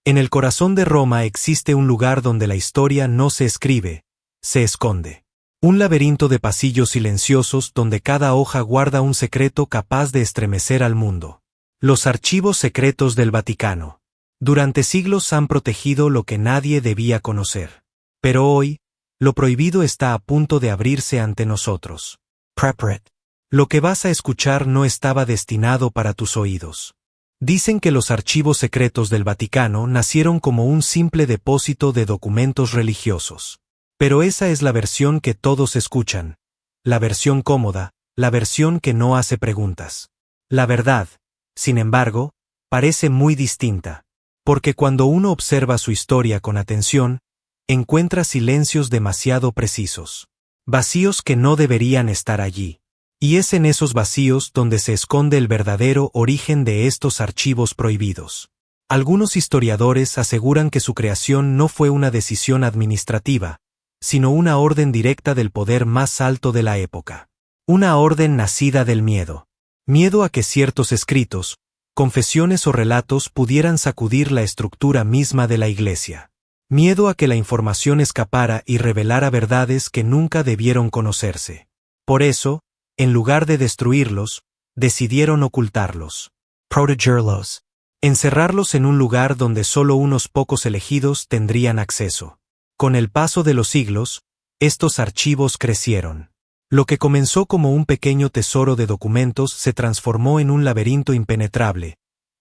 En el corazón de Roma existe un lugar donde la historia no se escribe, se esconde. Un laberinto de pasillos silenciosos donde cada hoja guarda un secreto capaz de estremecer al mundo. Los archivos secretos del Vaticano. Durante siglos han protegido lo que nadie debía conocer. Pero hoy, lo prohibido está a punto de abrirse ante nosotros. Prepare. Lo que vas a escuchar no estaba destinado para tus oídos. Dicen que los archivos secretos del Vaticano nacieron como un simple depósito de documentos religiosos. Pero esa es la versión que todos escuchan, la versión cómoda, la versión que no hace preguntas. La verdad, sin embargo, parece muy distinta, porque cuando uno observa su historia con atención, encuentra silencios demasiado precisos, vacíos que no deberían estar allí. Y es en esos vacíos donde se esconde el verdadero origen de estos archivos prohibidos. Algunos historiadores aseguran que su creación no fue una decisión administrativa, sino una orden directa del poder más alto de la época. Una orden nacida del miedo. Miedo a que ciertos escritos, confesiones o relatos pudieran sacudir la estructura misma de la Iglesia. Miedo a que la información escapara y revelara verdades que nunca debieron conocerse. Por eso, en lugar de destruirlos, decidieron ocultarlos. Protegerlos. Encerrarlos en un lugar donde solo unos pocos elegidos tendrían acceso. Con el paso de los siglos, estos archivos crecieron. Lo que comenzó como un pequeño tesoro de documentos se transformó en un laberinto impenetrable,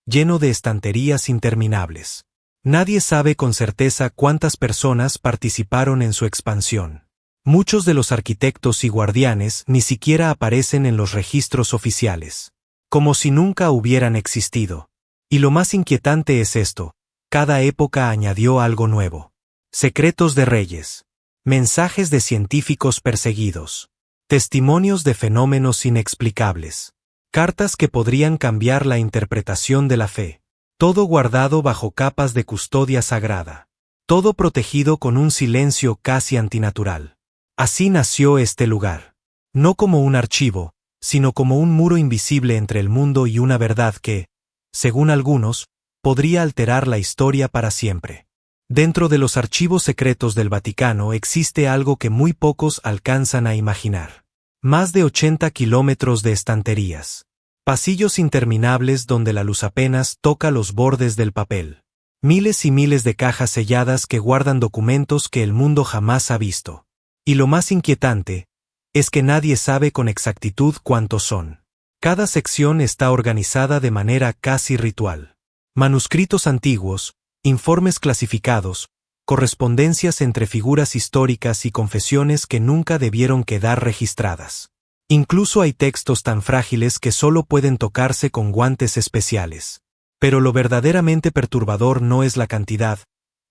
lleno de estanterías interminables. Nadie sabe con certeza cuántas personas participaron en su expansión. Muchos de los arquitectos y guardianes ni siquiera aparecen en los registros oficiales. Como si nunca hubieran existido. Y lo más inquietante es esto: cada época añadió algo nuevo. Secretos de reyes. Mensajes de científicos perseguidos. Testimonios de fenómenos inexplicables. Cartas que podrían cambiar la interpretación de la fe. Todo guardado bajo capas de custodia sagrada. Todo protegido con un silencio casi antinatural. Así nació este lugar. No como un archivo, sino como un muro invisible entre el mundo y una verdad que, según algunos, podría alterar la historia para siempre. Dentro de los archivos secretos del Vaticano existe algo que muy pocos alcanzan a imaginar. Más de 80 kilómetros de estanterías. Pasillos interminables donde la luz apenas toca los bordes del papel. Miles y miles de cajas selladas que guardan documentos que el mundo jamás ha visto. Y lo más inquietante es que nadie sabe con exactitud cuántos son. Cada sección está organizada de manera casi ritual. Manuscritos antiguos, informes clasificados, correspondencias entre figuras históricas y confesiones que nunca debieron quedar registradas. Incluso hay textos tan frágiles que solo pueden tocarse con guantes especiales. Pero lo verdaderamente perturbador no es la cantidad,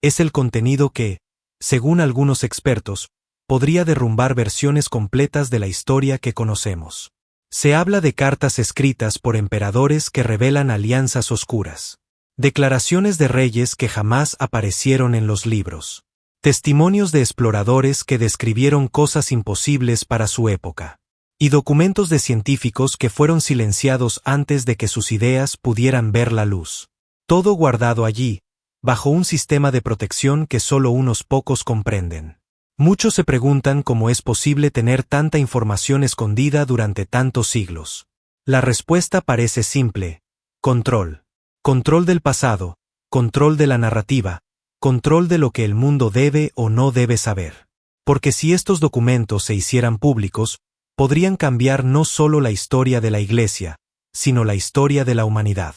es el contenido que, según algunos expertos, podría derrumbar versiones completas de la historia que conocemos. Se habla de cartas escritas por emperadores que revelan alianzas oscuras. Declaraciones de reyes que jamás aparecieron en los libros. Testimonios de exploradores que describieron cosas imposibles para su época. Y documentos de científicos que fueron silenciados antes de que sus ideas pudieran ver la luz. Todo guardado allí, bajo un sistema de protección que solo unos pocos comprenden. Muchos se preguntan cómo es posible tener tanta información escondida durante tantos siglos. La respuesta parece simple: control. Control del pasado, control de la narrativa, control de lo que el mundo debe o no debe saber. Porque si estos documentos se hicieran públicos, podrían cambiar no solo la historia de la Iglesia, sino la historia de la humanidad.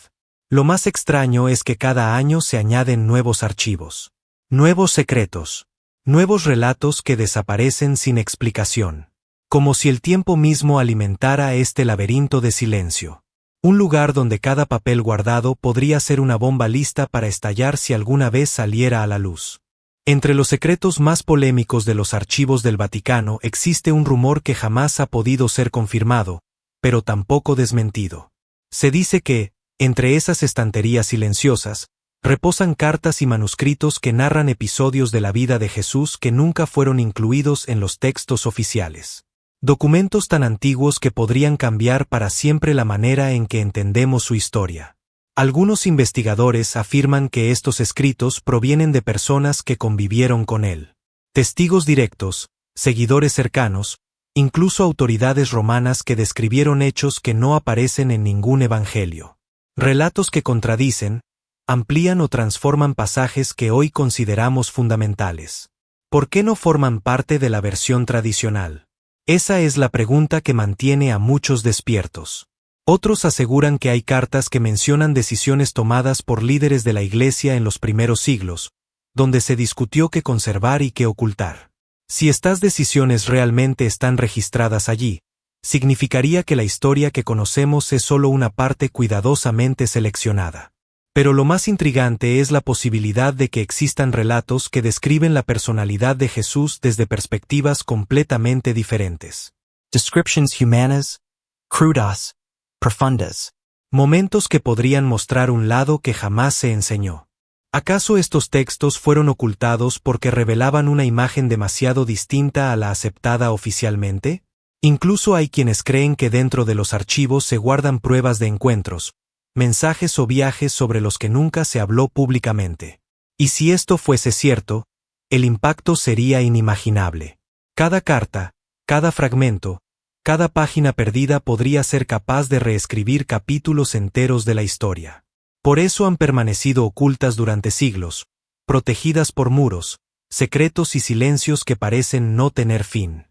Lo más extraño es que cada año se añaden nuevos archivos, nuevos secretos, nuevos relatos que desaparecen sin explicación. Como si el tiempo mismo alimentara este laberinto de silencio. Un lugar donde cada papel guardado podría ser una bomba lista para estallar si alguna vez saliera a la luz. Entre los secretos más polémicos de los archivos del Vaticano existe un rumor que jamás ha podido ser confirmado, pero tampoco desmentido. Se dice que, entre esas estanterías silenciosas, reposan cartas y manuscritos que narran episodios de la vida de Jesús que nunca fueron incluidos en los textos oficiales. Documentos tan antiguos que podrían cambiar para siempre la manera en que entendemos su historia. Algunos investigadores afirman que estos escritos provienen de personas que convivieron con él. Testigos directos, seguidores cercanos, incluso autoridades romanas que describieron hechos que no aparecen en ningún evangelio. Relatos que contradicen, amplían o transforman pasajes que hoy consideramos fundamentales. ¿Por qué no forman parte de la versión tradicional? Esa es la pregunta que mantiene a muchos despiertos. Otros aseguran que hay cartas que mencionan decisiones tomadas por líderes de la Iglesia en los primeros siglos, donde se discutió qué conservar y qué ocultar. Si estas decisiones realmente están registradas allí, significaría que la historia que conocemos es solo una parte cuidadosamente seleccionada. Pero lo más intrigante es la posibilidad de que existan relatos que describen la personalidad de Jesús desde perspectivas completamente diferentes. Descriptions humanas, crudas, profundas. Momentos que podrían mostrar un lado que jamás se enseñó. ¿Acaso estos textos fueron ocultados porque revelaban una imagen demasiado distinta a la aceptada oficialmente? Incluso hay quienes creen que dentro de los archivos se guardan pruebas de encuentros, mensajes o viajes sobre los que nunca se habló públicamente. Y si esto fuese cierto, el impacto sería inimaginable. Cada carta, cada fragmento, cada página perdida podría ser capaz de reescribir capítulos enteros de la historia. Por eso han permanecido ocultas durante siglos, protegidas por muros, secretos y silencios que parecen no tener fin.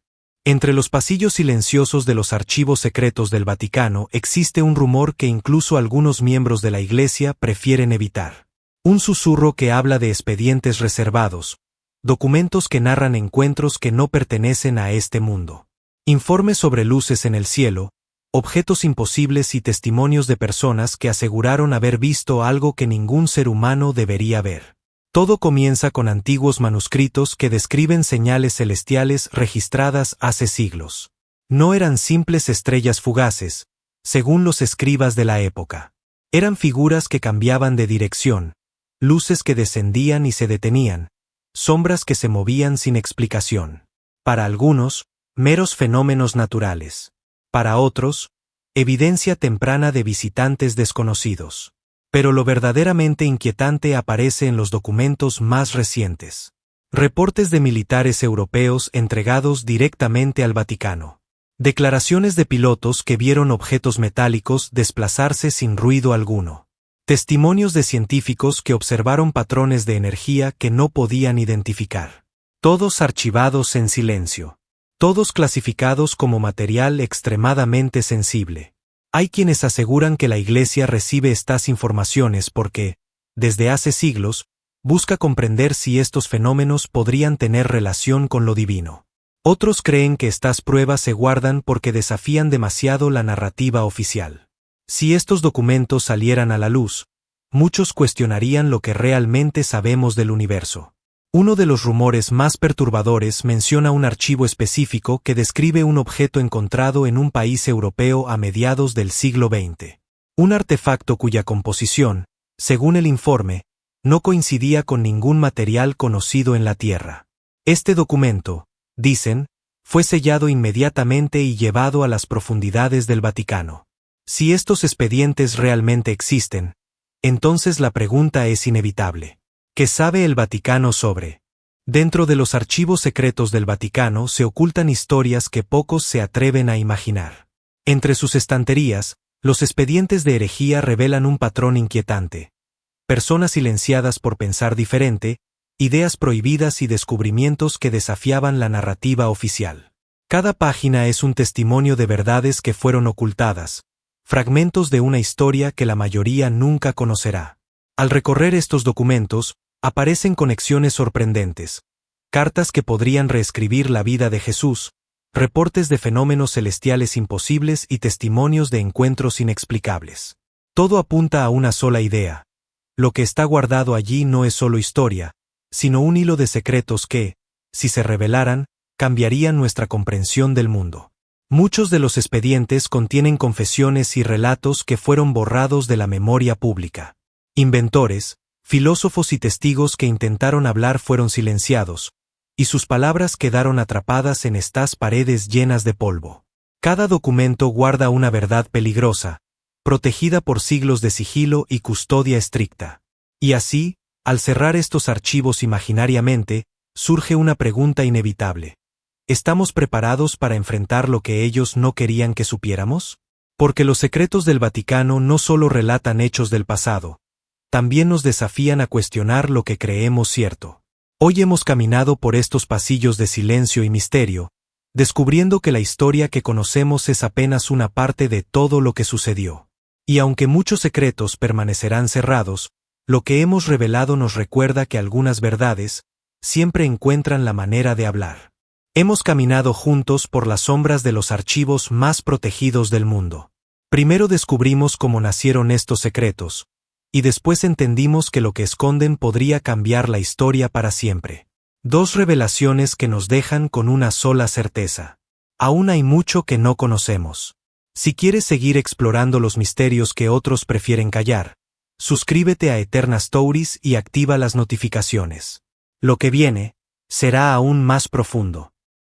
Entre los pasillos silenciosos de los archivos secretos del Vaticano existe un rumor que incluso algunos miembros de la Iglesia prefieren evitar. Un susurro que habla de expedientes reservados, documentos que narran encuentros que no pertenecen a este mundo. Informes sobre luces en el cielo, objetos imposibles y testimonios de personas que aseguraron haber visto algo que ningún ser humano debería ver. Todo comienza con antiguos manuscritos que describen señales celestiales registradas hace siglos. No eran simples estrellas fugaces, según los escribas de la época. Eran figuras que cambiaban de dirección, luces que descendían y se detenían, sombras que se movían sin explicación. Para algunos, meros fenómenos naturales. Para otros, evidencia temprana de visitantes desconocidos. Pero lo verdaderamente inquietante aparece en los documentos más recientes. Reportes de militares europeos entregados directamente al Vaticano. Declaraciones de pilotos que vieron objetos metálicos desplazarse sin ruido alguno. Testimonios de científicos que observaron patrones de energía que no podían identificar. Todos archivados en silencio. Todos clasificados como material extremadamente sensible. Hay quienes aseguran que la Iglesia recibe estas informaciones porque, desde hace siglos, busca comprender si estos fenómenos podrían tener relación con lo divino. Otros creen que estas pruebas se guardan porque desafían demasiado la narrativa oficial. Si estos documentos salieran a la luz, muchos cuestionarían lo que realmente sabemos del universo. Uno de los rumores más perturbadores menciona un archivo específico que describe un objeto encontrado en un país europeo a mediados del siglo XX. Un artefacto cuya composición, según el informe, no coincidía con ningún material conocido en la Tierra. Este documento, dicen, fue sellado inmediatamente y llevado a las profundidades del Vaticano. Si estos expedientes realmente existen, entonces la pregunta es inevitable. ¿Qué sabe el Vaticano sobre? Dentro de los archivos secretos del Vaticano se ocultan historias que pocos se atreven a imaginar. Entre sus estanterías, los expedientes de herejía revelan un patrón inquietante. Personas silenciadas por pensar diferente, ideas prohibidas y descubrimientos que desafiaban la narrativa oficial. Cada página es un testimonio de verdades que fueron ocultadas, fragmentos de una historia que la mayoría nunca conocerá. Al recorrer estos documentos, aparecen conexiones sorprendentes, cartas que podrían reescribir la vida de Jesús, reportes de fenómenos celestiales imposibles y testimonios de encuentros inexplicables. Todo apunta a una sola idea. Lo que está guardado allí no es solo historia, sino un hilo de secretos que, si se revelaran, cambiarían nuestra comprensión del mundo. Muchos de los expedientes contienen confesiones y relatos que fueron borrados de la memoria pública. Inventores, filósofos y testigos que intentaron hablar fueron silenciados, y sus palabras quedaron atrapadas en estas paredes llenas de polvo. Cada documento guarda una verdad peligrosa, protegida por siglos de sigilo y custodia estricta. Y así, al cerrar estos archivos imaginariamente, surge una pregunta inevitable. ¿Estamos preparados para enfrentar lo que ellos no querían que supiéramos? Porque los secretos del Vaticano no solo relatan hechos del pasado, también nos desafían a cuestionar lo que creemos cierto. Hoy hemos caminado por estos pasillos de silencio y misterio, descubriendo que la historia que conocemos es apenas una parte de todo lo que sucedió. Y aunque muchos secretos permanecerán cerrados, lo que hemos revelado nos recuerda que algunas verdades siempre encuentran la manera de hablar. Hemos caminado juntos por las sombras de los archivos más protegidos del mundo. Primero descubrimos cómo nacieron estos secretos, y después entendimos que lo que esconden podría cambiar la historia para siempre. Dos revelaciones que nos dejan con una sola certeza. Aún hay mucho que no conocemos. Si quieres seguir explorando los misterios que otros prefieren callar, suscríbete a Eterna Stories y activa las notificaciones. Lo que viene será aún más profundo.